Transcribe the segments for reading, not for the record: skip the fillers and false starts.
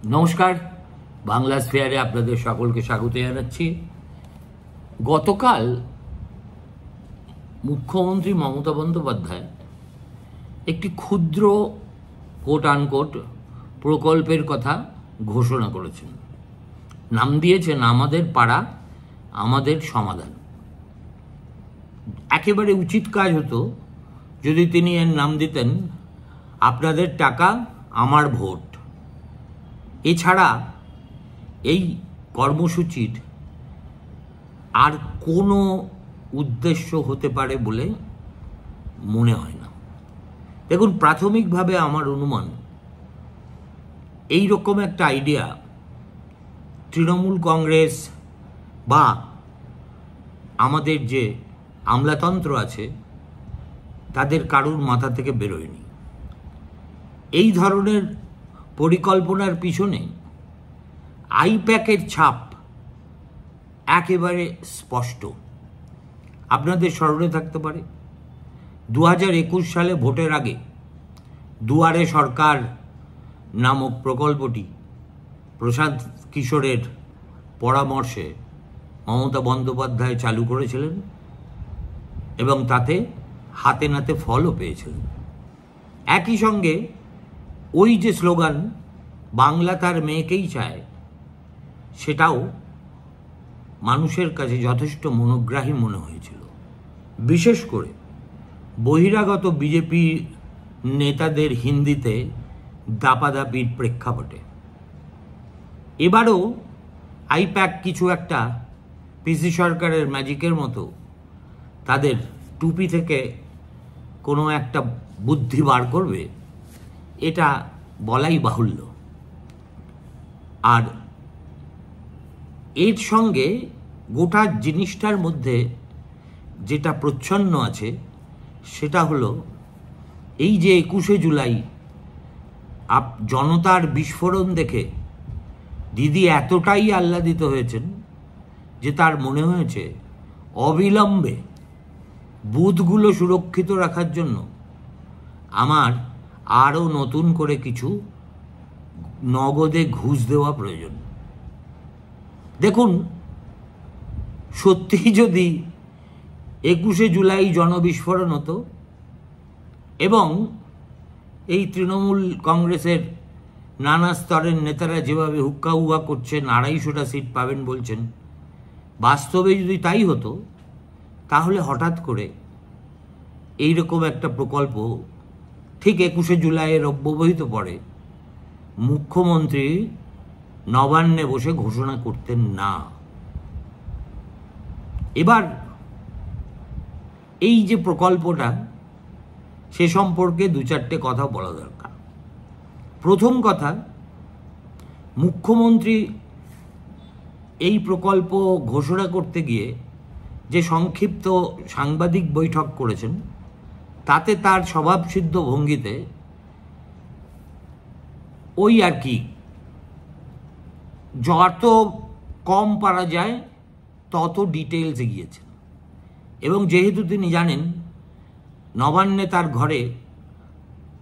নমস্কার, বাংলা স্ফেয়ারে আপনাদের সকলকে স্বাগত জানাচ্ছি। গতকাল মুখ্যমন্ত্রী মমতা বন্দ্যোপাধ্যায় একটি ক্ষুদ্র কোট আনকোট প্রকল্পের কথা ঘোষণা করেছেন। নাম দিয়েছেন আমাদের পাড়া আমাদের সমাধান। একেবারে উচিত কাজ হতো যদি তিনি এর নাম দিতেন আপনাদের টাকা আমার ভোট। এছাড়া এই কর্মসূচির আর কোনো উদ্দেশ্য হতে পারে বলে মনে হয় না। দেখুন, প্রাথমিকভাবে আমার অনুমান এই রকম একটা আইডিয়া তৃণমূল কংগ্রেস বা আমাদের যে আমলাতন্ত্র আছে তাদের কারুর মাথা থেকে বেরোয়নি। এই ধরনের পরিকল্পনার পিছনে আইপ্যাকের ছাপ একেবারে স্পষ্ট। আপনাদের স্মরণে থাকতে পারে 2021 সালে ভোটের আগে দুয়ারে সরকার নামক প্রকল্পটি প্রশান্ত কিশোরের পরামর্শে মমতা বন্দ্যোপাধ্যায় চালু করেছিলেন এবং তাতে হাতে নাতে ফলও পেয়েছিলেন। একই সঙ্গে ওই যে স্লোগান বাংলা তার মেয়েকেই চায়, সেটাও মানুষের কাছে যথেষ্ট মনোগ্রাহী মনে হয়েছিল, বিশেষ করে বহিরাগত বিজেপি নেতাদের হিন্দিতে দাপাদাপির প্রেক্ষাপটে। এবারও আইপ্যাক কিছু একটা পিসি সরকারের ম্যাজিকের মতো তাদের টুপি থেকে কোনো একটা বুদ্ধি বার করবে, এটা বলাই বাহুল্য। আর এর সঙ্গে গোটা জিনিসটার মধ্যে যেটা প্রচ্ছন্ন আছে সেটা হলো এই যে 21শে জুলাই জনতার বিস্ফোরণ দেখে দিদি এতটাই আহ্লাদিত হয়েছেন যে তার মনে হয়েছে অবিলম্বে বুথগুলো সুরক্ষিত রাখার জন্য আমার আরও নতুন করে কিছু নগদে ঘুষ দেওয়া প্রয়োজন। দেখুন, সত্যিই যদি 21শে জুলাই জনবিস্ফোরণ হতো এবং এই তৃণমূল কংগ্রেসের নানা স্তরের নেতারা যেভাবে হুক্কা হুয়া করছেন 250টা সিট পাবেন বলছেন, বাস্তবে যদি তাই হতো তাহলে হঠাৎ করে এইরকম একটা প্রকল্প ঠিক 21শে জুলাইয়ের অব্যবহিত পরে মুখ্যমন্ত্রী নবান্নে বসে ঘোষণা করতেন না। এবার এই যে প্রকল্পটা, সে সম্পর্কে দু চারটে কথা বলা দরকার। প্রথম কথা, মুখ্যমন্ত্রী এই প্রকল্প ঘোষণা করতে গিয়ে যে সংক্ষিপ্ত সাংবাদিক বৈঠক করেছেন তাতে তার স্বভাবসিদ্ধ ভঙ্গিতে ওই আর কি যত কম পারা যায় তত ডিটেলসে গিয়েছেন। এবং যেহেতু তিনি জানেন নবান্নে তার ঘরে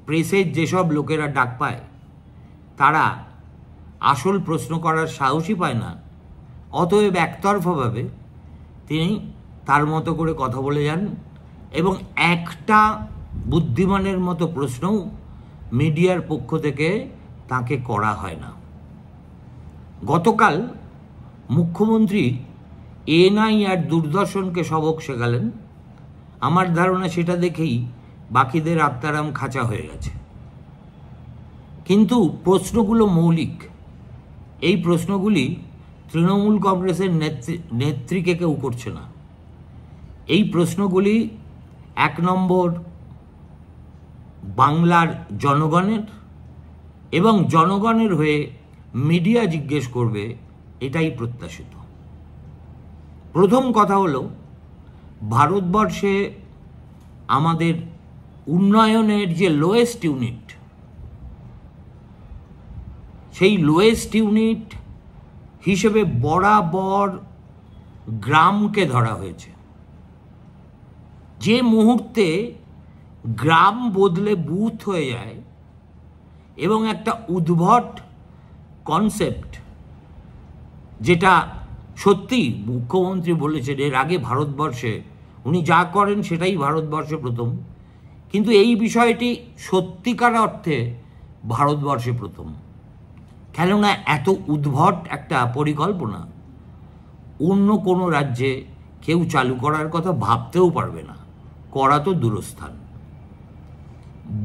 প্রেসের যেসব লোকেরা ডাক পায় তারা আসল প্রশ্ন করার সাহসই পায় না, অতএব একতরফাভাবে তিনি তার মতো করে কথা বলে যান এবং একটা বুদ্ধিমানের মতো প্রশ্নও মিডিয়ার পক্ষ থেকে তাকে করা হয় না। গতকাল মুখ্যমন্ত্রী এনআই আর দূরদর্শনকে সবক শেখালেন। আমার ধারণা সেটা দেখেই বাকিদের আত্মারাম খাঁচা হয়ে গেছে। কিন্তু প্রশ্নগুলো মৌলিক। এই প্রশ্নগুলি তৃণমূল কংগ্রেসের নেত্রীকে কেউ করছে না। এই প্রশ্নগুলি 1 নম্বর বাংলার জনগণের, এবং জনগণের হয়ে মিডিয়া জিজ্ঞেস করবে, এটাই প্রত্যাশিত। প্রথম কথা হলো, ভারতবর্ষে আমাদের উন্নয়নের যে লোয়েস্ট ইউনিট, সেই লোয়েস্ট ইউনিট হিসেবে বরাবর গ্রামকে ধরা হয়েছে। যে মুহূর্তে গ্রাম বদলে বুথ হয়ে যায় এবং একটা উদ্ভট কনসেপ্ট, যেটা সত্যি মুখ্যমন্ত্রী বলেছেন এর আগে ভারতবর্ষে উনি যা করেন সেটাই ভারতবর্ষে প্রথম, কিন্তু এই বিষয়টি সত্যিকার অর্থে ভারতবর্ষে প্রথম। কেননা এত উদ্ভট একটা পরিকল্পনা অন্য কোনো রাজ্যে কেউ চালু করার কথা ভাবতেও পারবে না, করা তো দূরস্থান।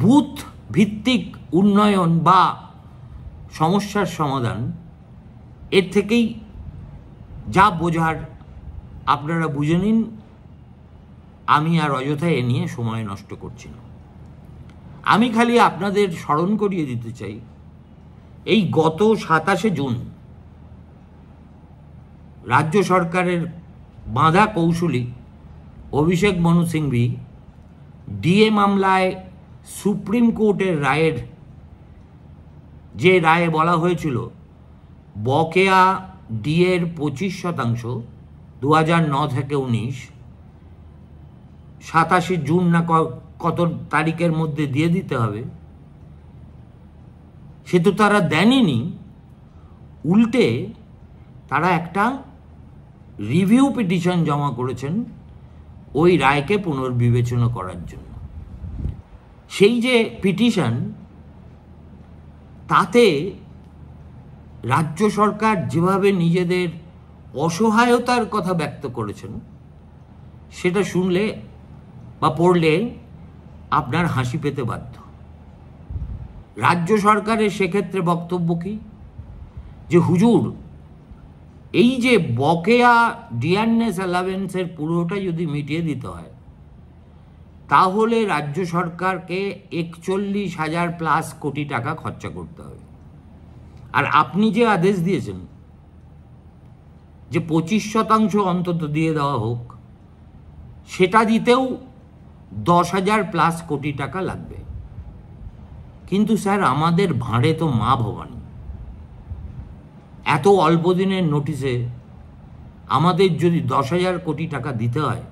বুথ ভিত্তিক উন্নয়ন বা সমস্যার সমাধান, এর থেকেই যা বোঝার আপনারা বুঝে নিন। আমি আর অযথা এ নিয়ে সময় নষ্ট করছি না। আমি খালি আপনাদের স্মরণ করিয়ে দিতে চাই, এই গত 27শে জুন রাজ্য সরকারের বাঁধা কৌশলী অভিষেক মনু সিংভি ডিএ মামলায় সুপ্রিম কোর্টের রায়ের যে রায়ে বলা হয়েছিল বকেয়া ডিএর 25% 2009 থেকে 19 27শে জুন না কত তারিখের মধ্যে দিয়ে দিতে হবে, সে তো তারা দেননি। উল্টে তারা একটা রিভিউ পিটিশন জমা করেছেন ওই রায়কে পুনর্বিবেচনা করার জন্য। সেই যে পিটিশন, তাতে রাজ্য সরকার যেভাবে নিজেদের অসহায়তার কথা ব্যক্ত করেছেন, সেটা শুনলে বা পড়লে আপনার হাসি পেতে বাধ্য। রাজ্য সরকারের সেক্ষেত্রে বক্তব্য কি, যে হুজুর এই যে বকেয়া ডিয়ারনেস অ্যালাওয়েন্সের পুরোটা যদি মিটিয়ে দিতে হয়, তাহলে রাজ্য সরকারকে 41,000+ কোটি টাকা খরচা করতে হবে। আর আপনি যে আদেশ দিয়েছেন যে 25% অন্তত দিয়ে দেওয়া হোক, সেটা দিতেও 10,000+ কোটি টাকা লাগবে। কিন্তু স্যার, আমাদের ভাঁড়ে তো মা ভবানী। এত অল্প দিনের নোটিশে আমাদের যদি 10,000 কোটি টাকা দিতে হয়,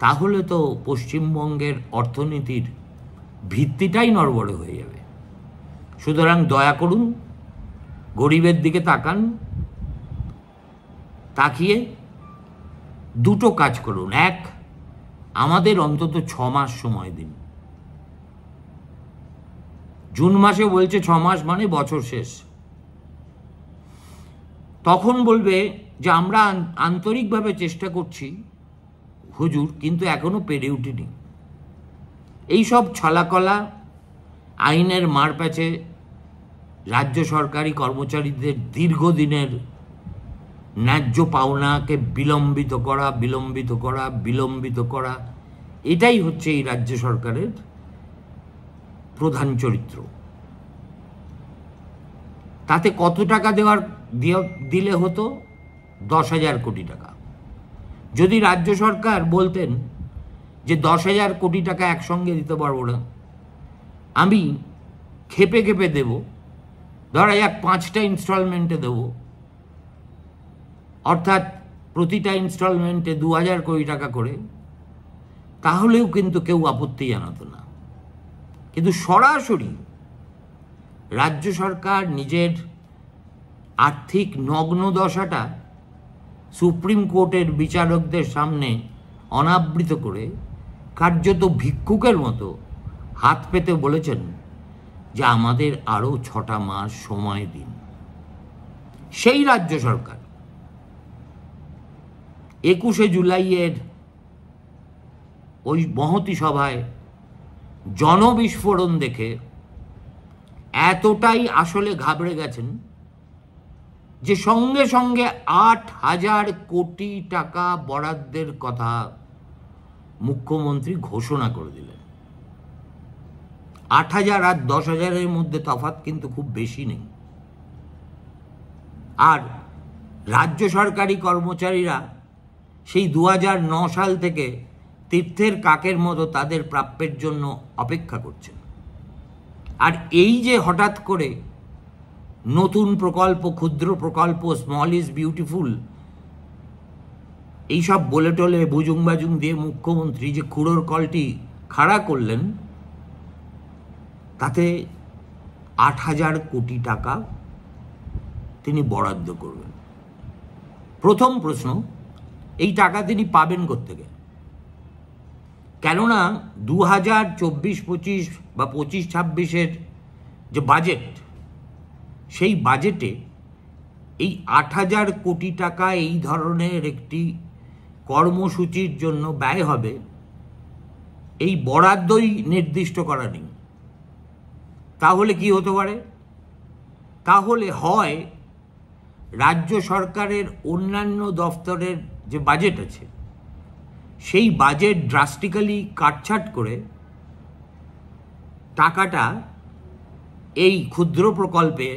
তাহলে তো পশ্চিমবঙ্গের অর্থনীতির ভিত্তিটাই নড়বড়ে হয়ে যাবে। সুতরাং দয়া করুন, গরিবের দিকে তাকান, তাকিয়ে দুটো কাজ করুন। এক, আমাদের অন্তত 6 মাস সময় দিন। জুন মাসে বলছে 6 মাস মানে বছর শেষ। তখন বলবে যে আমরা আন্তরিকভাবে চেষ্টা করছি হুজুর, কিন্তু এখনো পেরে উঠিনি। এইসব ছলাকলা আইনের মারপ্যাচে রাজ্য সরকারি কর্মচারীদের দীর্ঘদিনের ন্যায্য পাওনাকে বিলম্বিত করা, এটাই হচ্ছে এই রাজ্য সরকারের প্রধান চরিত্র। তাতে কত টাকা দিলে হতো? 10,000 কোটি টাকা। যদি রাজ্য সরকার বলতেন যে 10,000 কোটি টাকা একসঙ্গে দিতে পারবো না, আমি খেপে খেপে দেব, ধরা যাক 5টা ইনস্টলমেন্টে দেব, অর্থাৎ প্রতিটা ইনস্টলমেন্টে 2,000 কোটি টাকা করে, তাহলেও কিন্তু কেউ আপত্তি জানাতো না। কিন্তু সরাসরি রাজ্য সরকার নিজের আর্থিক নগ্নদশাটা সুপ্রিম কোর্টের বিচারকদের সামনে অনাবৃত করে কার্যত ভিক্ষুকের মতো হাত পেতে বলেছেন যে আমাদের আরও 6টা মাস সময় দিন। সেই রাজ্য সরকার 21শে জুলাইয়ের ওই মহতী সভায় জনবিস্ফোরণ দেখে এতটাই আসলে ঘাবড়ে গেছেন যে সঙ্গে সঙ্গে 8,000 কোটি টাকা বরাদ্দের কথা মুখ্যমন্ত্রী ঘোষণা করে দিলেন। 8,000 আর 10,000-এর মধ্যে তফাৎ কিন্তু খুব বেশি নেই। আর রাজ্য সরকারি কর্মচারীরা সেই 2009 সাল থেকে তীর্থের কাকের মতো তাদের প্রাপ্যের জন্য অপেক্ষা করছেন। আর এই যে হঠাৎ করে নতুন প্রকল্প, ক্ষুদ্র প্রকল্প, স্মল ইজ বিউটিফুল, এইসব বলে টলে বুজুং বাজুং দিয়ে মুখ্যমন্ত্রী যে খুঁড়োর কলটি খাড়া করলেন, তাতে 8,000 কোটি টাকা তিনি বরাদ্দ করবেন। প্রথম প্রশ্ন, এই টাকা তিনি পাবেন কোত্থেকে? কেননা 2024-25 বা 25-26-এর যে বাজেট, সেই বাজেটে এই 8,000 কোটি টাকা এই ধরনের একটি কর্মসূচির জন্য ব্যয় হবে, এই বরাদ্দই নির্দিষ্ট করা নেই। তাহলে কি হতে পারে? তাহলে হয় রাজ্য সরকারের অন্যান্য দফতরের যে বাজেট আছে, সেই বাজেট ড্রাস্টিক্যালি কাটছাট করে টাকাটা এই ক্ষুদ্র প্রকল্পে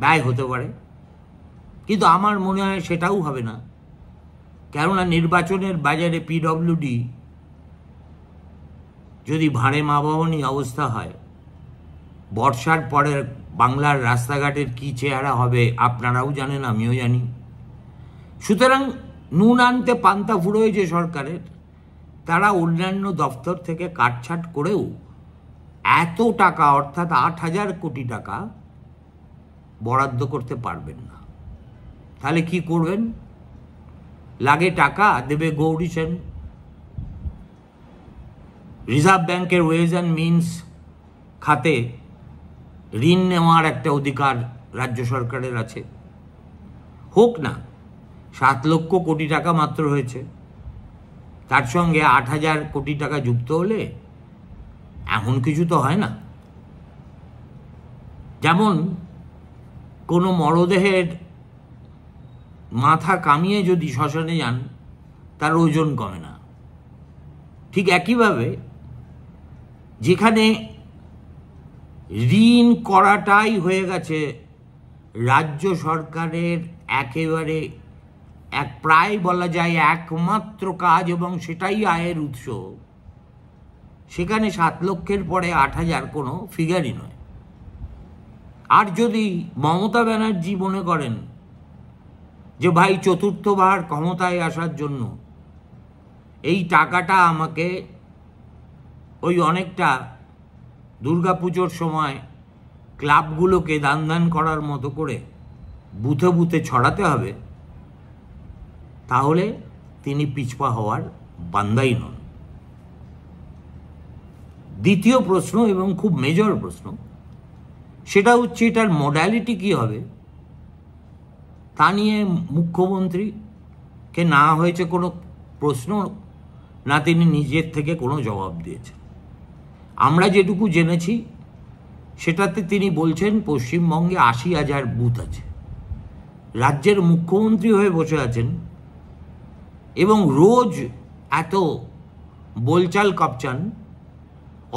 ব্যয় হতে পারে, কিন্তু আমার মনে হয় সেটাও হবে না। কেননা নির্বাচনের বাজারে পিডব্লিউডি যদি ভাঁড়ে মা ভবনী অবস্থা হয়, বর্ষার পরে বাংলার রাস্তাঘাটের কি চেহারা হবে আপনারাও জানেন, আমিও জানি। সুতরাং নুন আনতে পান্তা ফুরোয় যে সরকারের, তারা অন্যান্য দপ্তর থেকে কাটছাট করেও এত টাকা অর্থাৎ 8,000 কোটি টাকা বরাদ্দ করতে পারবেন না। তাহলে কি করবেন? লাগে টাকা দেবে গৌরী সেন। রিজার্ভ ব্যাংকের ওয়েজ অ্যান্ড মিনস খাতে ঋণ নেওয়ার একটা অধিকার রাজ্য সরকারের আছে, হোক না। 7 লক্ষ কোটি টাকা মাত্র হয়েছে, তার সঙ্গে 8,000 কোটি টাকা যুক্ত হলে এমন কিছু তো হয় না। যেমন কোনো মরদেহের মাথা কামিয়ে যদি শ্মশানে যান, তার ওজন কমে না। ঠিক একইভাবে যেখানে ঋণ করাটাই হয়ে গেছে রাজ্য সরকারের একেবারে প্রায় বলা যায় একমাত্র কাজ, এবং সেটাই আয়ের উৎস, সেখানে 7 লক্ষের পরে 8,000 কোনো ফিগারই নয়। আর যদি মমতা ব্যানার্জি মনে করেন যে ভাই চতুর্থবার ক্ষমতায় আসার জন্য এই টাকাটা আমাকে ওই অনেকটা দুর্গাপুজোর সময় ক্লাবগুলোকে দান করার মতো করে বুথে বুথে ছড়াতে হবে, তাহলে তিনি পিছপা হওয়ার বান্দাই নন। দ্বিতীয় প্রশ্ন এবং খুব মেজর প্রশ্ন, সেটা হচ্ছে এটার মডালিটি কি হবে। তা নিয়ে মুখ্যমন্ত্রীকে না হয়েছে কোনো প্রশ্ন, না তিনি নিজের থেকে কোনো জবাব দিয়েছেন। আমরা যেটুকু জেনেছি সেটাতে তিনি বলছেন পশ্চিমবঙ্গে 80,000 বুথ আছে। রাজ্যের মুখ্যমন্ত্রী হয়ে বসে আছেন এবং রোজ এত বলচাল কপচান,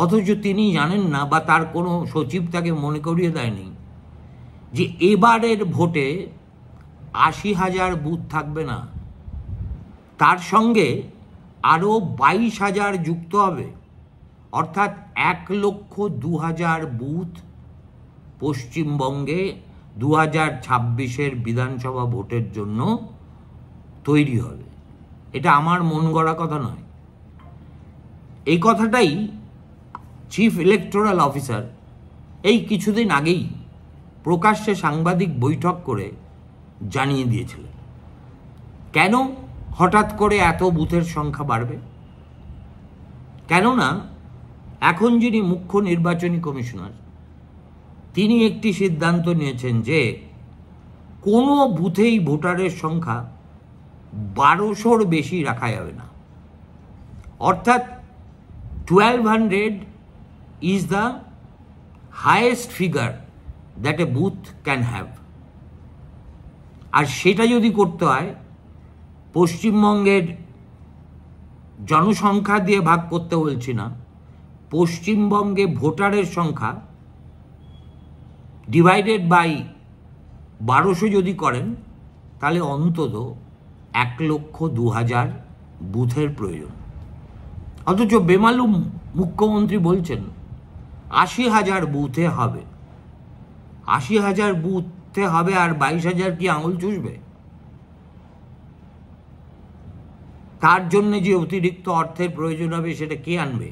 অথচ তিনি জানেন না বা তার কোনো সচিব তাকে মনে করিয়ে দেয়নি যে এবারের ভোটে 80,000 বুথ থাকবে না, তার সঙ্গে আরও 22,000 যুক্ত হবে, অর্থাৎ 1,02,000 বুথ পশ্চিমবঙ্গে 2026-এর বিধানসভা ভোটের জন্য তৈরি হবে। এটা আমার মন গড়া কথা নয়। এই কথাটাই চিফ ইলেকটোরাল অফিসার এই কিছুদিন আগেই প্রকাশ্যে সাংবাদিক বৈঠক করে জানিয়ে দিয়েছিলেন। কেন হঠাৎ করে এত বুথের সংখ্যা বাড়বে? কেননা এখন যিনি মুখ্য নির্বাচনী কমিশনার, তিনি একটি সিদ্ধান্ত নিয়েছেন যে কোনো বুথেই ভোটারের সংখ্যা 1200-র বেশি রাখা যাবে না, অর্থাৎ 1200 is the highest figure that a booth can have। আর সেটা যদি করতে হয় পশ্চিমবঙ্গের জনসংখ্যা দিয়ে ভাগ করতে বলছি না, পশ্চিমবঙ্গে ভোটারের সংখ্যা ডিভাইডেড বাই 1200 যদি করেন, তাহলে অন্তত 1,02,000 বুথের প্রয়োজন। অথচ বেমালুম মুখ্যমন্ত্রী বলছেন 80,000 বুথে হবে। 80,000 বুথে হবে আর 22,000 কি আঙুল চুষবে? তার জন্য যে অতিরিক্ত অর্থের প্রয়োজন হবে সেটা কে আনবে?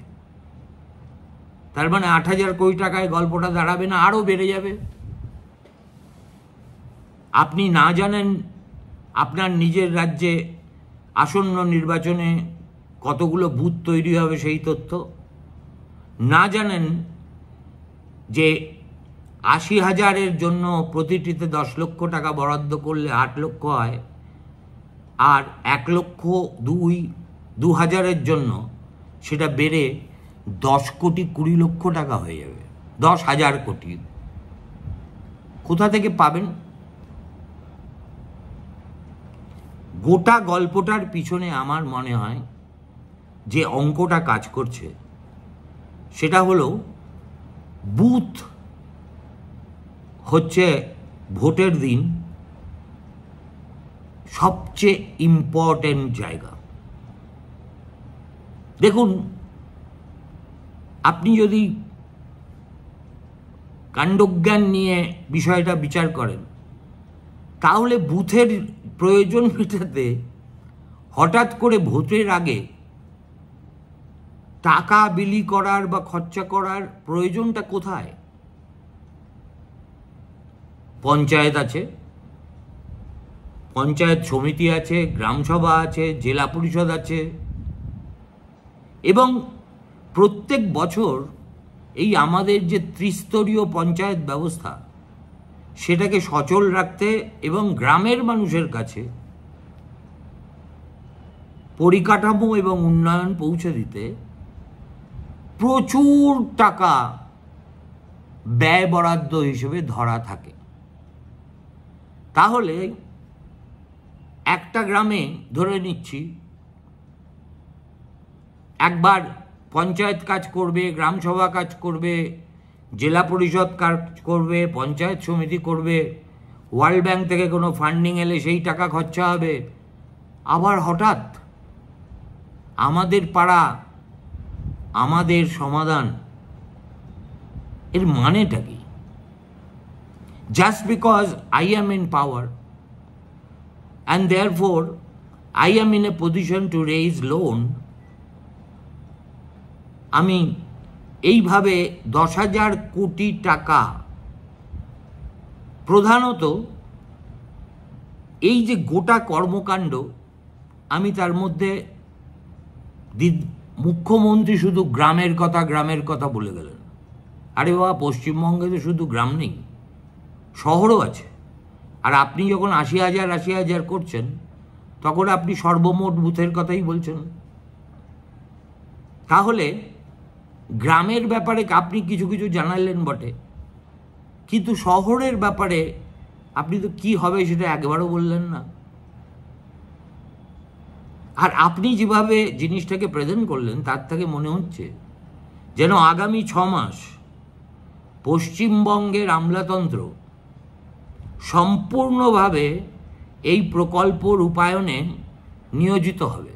তার মানে 8,000 কোটি টাকায় গল্পটা দাঁড়াবে না, আরও বেড়ে যাবে। আপনি না জানেন আপনার নিজের রাজ্যে আসন্ন নির্বাচনে কতগুলো বুথ তৈরি হবে সেই তথ্য, না জানেন যে ৮০,০০০-এর জন্য প্রতিটিতে ১০ লক্ষ টাকা বরাদ্দ করলে ৮ লক্ষ হয়, আর ১,০০,০০০-২,০০০-এর জন্য সেটা বেড়ে ১০,২০,০০,০০০ টাকা হয়ে যাবে, ১০,০০০ কোটি। কোথা থেকে পাবেন? গোটা গল্পটার পিছনে আমার মনে হয় যে অঙ্কটা কাজ করছে সেটা হলো বুথ হচ্ছে ভোটের দিন সবচেয়ে ইম্পর্টেন্ট জায়গা। দেখুন, আপনি যদি কাণ্ডজ্ঞান নিয়ে বিষয়টা বিচার করেন তাহলে বুথের প্রয়োজন মেটাতে হঠাৎ করে ভোটের আগে টাকা বিলি করার বা খরচা করার প্রয়োজনটা কোথায়? পঞ্চায়েত আছে, পঞ্চায়েত সমিতি আছে, গ্রামসভা আছে, জেলা পরিষদ আছে, এবং প্রত্যেক বছর এই আমাদের যে ত্রিস্তরীয় পঞ্চায়েত ব্যবস্থা সেটাকে সচল রাখতে এবং গ্রামের মানুষের কাছে পরিকাঠামো এবং উন্নয়ন পৌঁছে দিতে প্রচুর টাকা ব্যয় বরাদ্দ হিসেবে ধরা থাকে। তাহলে একটা গ্রামে ধরে নিচ্ছি একবার পঞ্চায়েত কাজ করবে, গ্রামসভা কাজ করবে, জেলা পরিষদ কাজ করবে, পঞ্চায়েত সমিতি করবে, ওয়ার্ল্ড ব্যাংক থেকে কোনো ফান্ডিং এলে সেই টাকা খরচা হবে, আবার হঠাৎ আমাদের পাড়া আমাদের সমাধান, এর মানেটা কি? Just because I am in power and therefore I am in a position to raise loan, আমি এইভাবে ১০,০০০ কোটি টাকা প্রধানত এই যে গোটা কর্মকাণ্ড, আমি তার মধ্যে মুখ্যমন্ত্রী শুধু গ্রামের কথা বলে গেলেন। আরে বাবা, পশ্চিমবঙ্গে তো শুধু গ্রাম নেই, শহরও আছে। আর আপনি যখন ৮০,০০০ করছেন তখন আপনি সর্বমোট বুথের কথাই বলছেন। তাহলে গ্রামের ব্যাপারে আপনি কিছু কিছু জানালেন বটে, কিন্তু শহরের ব্যাপারে আপনি তো কি হবে সেটা একবারও বললেন না। আর আপনি যেভাবে জিনিসটাকে প্রেজেন্ট করলেন তার থেকে মনে হচ্ছে যেন আগামী ৬ মাস পশ্চিমবঙ্গের আমলাতন্ত্র সম্পূর্ণভাবে এই প্রকল্প রূপায়ণে নিয়োজিত হবে।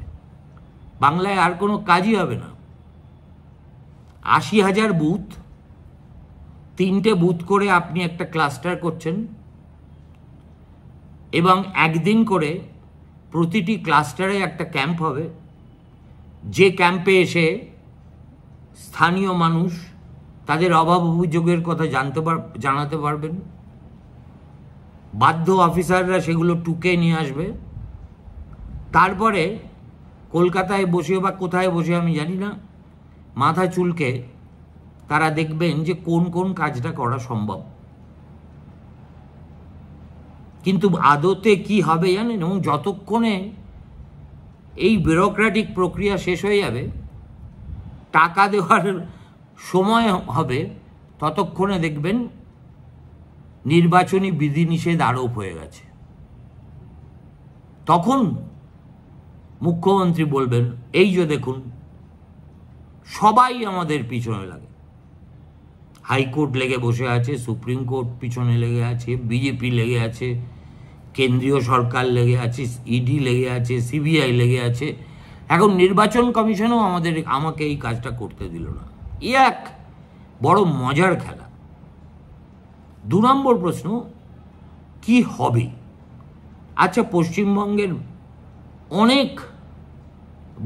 বাংলায় আর কোনো কাজই হবে না। ৮০,০০০ বুথ, ৩টে বুথ করে আপনি একটা ক্লাস্টার করছেন এবং একদিন করে প্রতিটি ক্লাস্টারে একটা ক্যাম্প হবে, যে ক্যাম্পে এসে স্থানীয় মানুষ তাদের অভাব অভিযোগের কথা জানাতে পারবেন। বাধ্য অফিসাররা সেগুলো টুকে নিয়ে আসবে। তারপরে কলকাতায় বসে বা কোথায় বসে আমি জানি না, মাথা চুলকে তারা দেখবেন যে কোন কোন কাজটা করা সম্ভব। কিন্তু আদতে কি হবে জানেন? এবং যতক্ষণে এই ব্যুরোক্রেটিক প্রক্রিয়া শেষ হয়ে যাবে, টাকা দেওয়ার সময় হবে, ততক্ষণে দেখবেন নির্বাচনী বিধিনিষেধ আরোপ হয়ে গেছে। তখন মুখ্যমন্ত্রী বলবেন, এই যে দেখুন সবাই আমাদের পিছনে লাগে, হাইকোর্ট লেগে বসে আছে, সুপ্রিম কোর্ট পিছনে লেগে আছে, বিজেপি লেগে আছে, কেন্দ্রীয় সরকার লেগে আছে, ইডি লেগে আছে, সিবিআই লেগে আছে, এখন নির্বাচন কমিশনও আমাকে এই কাজটা করতে দিল না। এক বড় মজার খেলা। ২ নম্বর প্রশ্ন, কি হবে? আচ্ছা, পশ্চিমবঙ্গের অনেক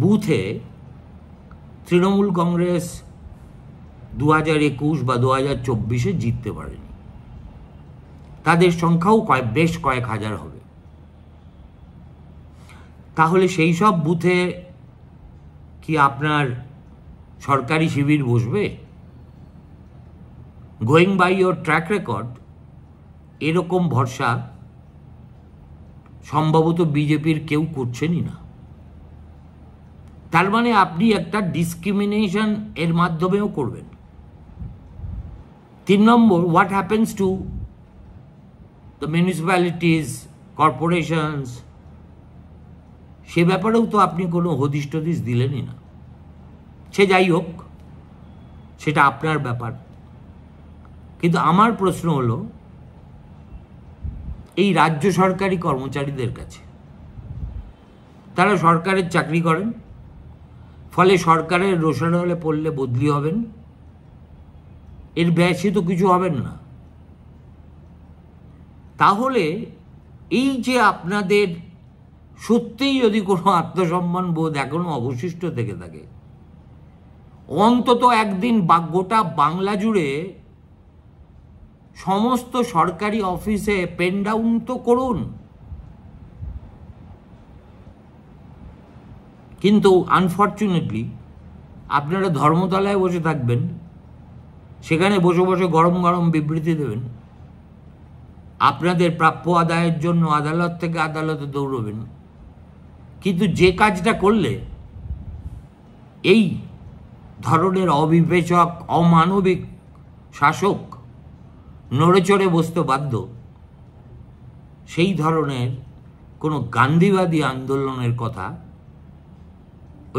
বুথে তৃণমূল কংগ্রেস ২০২১ বা ২০২৪-এ জিততে পারেনি। তাদের সংখ্যাও বেশ কয়েক হাজার হবে। তাহলে সেই সব বুথে কি আপনার সরকারি শিবির বসবে? Going by your track record, এরকম ভরসা সম্ভবত বিজেপির কেউ করছেনই না। তার মানে আপনি একটা ডিসক্রিমিনেশন এর মাধ্যমেও করবেন। 3 নম্বর, what happens to the municipalities, corporations, সে ব্যাপারেও তো আপনি কোনো হদিশ টদিশ দিলেনই না। সে যাই হোক, সেটা আপনার ব্যাপার। কিন্তু আমার প্রশ্ন হলো, এই রাজ্য সরকারি কর্মচারীদের কাছে, তারা সরকারের চাকরি করেন, ফলে সরকারের রোষানলে পড়লে বদলি হবেন, এর বেশি তো কিছু হবেন না। তাহলে এই যে আপনাদের সত্যিই যদি কোনো আত্মসম্মান বোধ এখনো অবশিষ্ট থেকে থাকে, অন্তত একদিন গোটা বাংলা জুড়ে সমস্ত সরকারি অফিসে পেন ডাউন তো করুন। কিন্তু আনফর্চুনেটলি আপনারা ধর্মতলায় বসে থাকবেন, সেখানে বসে বসে গরম গরম বিবৃতি দেবেন, আপনাদের প্রাপ্য আদায়ের জন্য আদালত থেকে আদালতে দৌড়বেন। কিন্তু যে কাজটা করলে এই ধরনের অবিবেচক, অমানবিক শাসক নড়ে চড়ে বসতে বাধ্য, সেই ধরনের কোনো গান্ধীবাদী আন্দোলনের কথা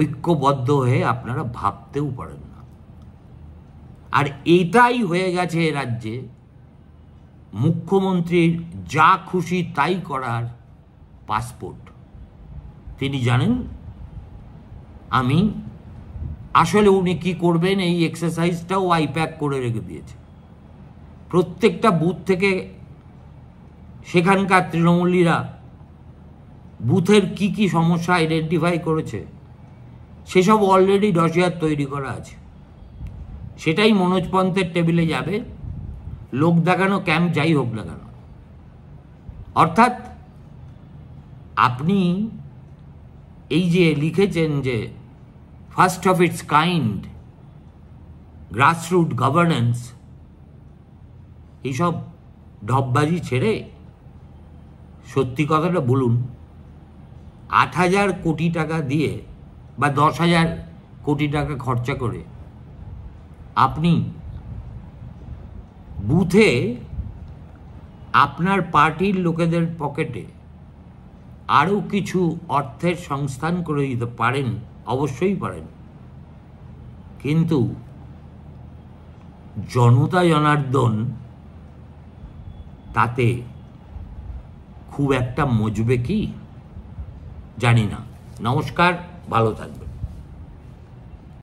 ঐক্যবদ্ধ হয়ে আপনারা ভাবতেও পারেন না। আর এটাই হয়ে গেছে রাজ্যে মুখ্যমন্ত্রীর যা খুশি তাই করার পাসপোর্ট। তিনি জানেন আমি আসলে উনি কি করবেন, এই এক্সারসাইজটাও আইপ্যাক করে রেখে দিয়েছে। প্রত্যেকটা বুথ থেকে সেখানকার তৃণমূলীরা বুথের কি কি সমস্যা আইডেন্টিফাই করেছে, সেসব অলরেডি ডসিয়ার তৈরি করা আছে। সেটাই মনোজ পন্থের টেবিলে যাবে, লোক দেখানো ক্যাম্প যাই হোক না কেন। অর্থাৎ আপনি এই যে লিখেছেন যে first of its kind, grassroot governance, এইসব ঢপবাজি ছেড়ে সত্যি কথাটা বলুন। 8,000 কোটি টাকা দিয়ে বা 10,000 কোটি টাকা খরচা করে আপনি বুথে আপনার পার্টির লোকেদের পকেটে আরও কিছু অর্থের সংস্থান করে দিতে পারেন, অবশ্যই পারেন। কিন্তু জনতা জনার্দন তাতে খুব একটা মজবে কি জানি না। নমস্কার, ভালো থাকবেন।